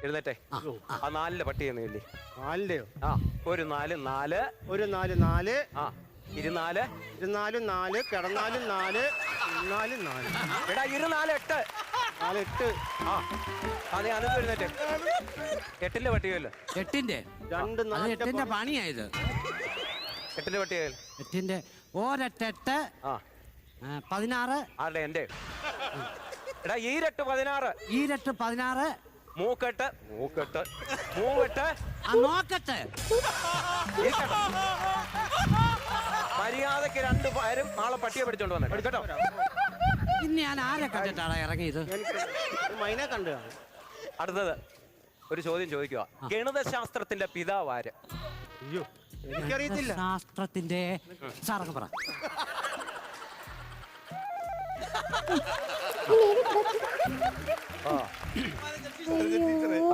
എഴുന്നേറ്റേ. ആ 4 പട്ടി എന്നില്ലേ? 4ലെയോ? ആ, ഒരു 4 4 ഒരു 4 4. ആ, 24 ഇരുന്നാലും 4, കിടന്നാലും 4, നിന്നാലും 4. എടാ 24 8. 4 8. ആ, അതെ, അത് എഴുന്നേറ്റേ. 8ന്റെ പട്ടികയല്ലോ. 8ന്റെ 2 4. 8ന്റെ പണിയായത്. 8ന്റെ പട്ടികയല്ലോ. 8ന്റെ ഒരെട്ടെട്ട്. ആ, 16. ആരുടെ? എന്റെ. എടാ ഈരട്ട് 16. ഈരട്ട് 16. മൂക്കെട്ട്. നോക്കട്ടെ. മര്യാദക്ക് 2 പേരും നാളെ പട്ടിയെ പിടിച്ചോണ്ട് വന്നേ കേട്ടോ. ഇന്ന് ഞാൻ ആരെ കണ്ടിട്ടാണ് ഇറങ്ങിയത്? മൈനെ കണ്ടു കാണും. അടുത്തത് ഒരു ചോദ്യം ചോദിക്കുക. ഗണിതശാസ്ത്രത്തിന്റെ പിതാവ് ആര്? അയ്യോ, എനിക്കറിയത്തില്ല. ശാസ്ത്രത്തിന്റെ സാറൊക്കെ പറ.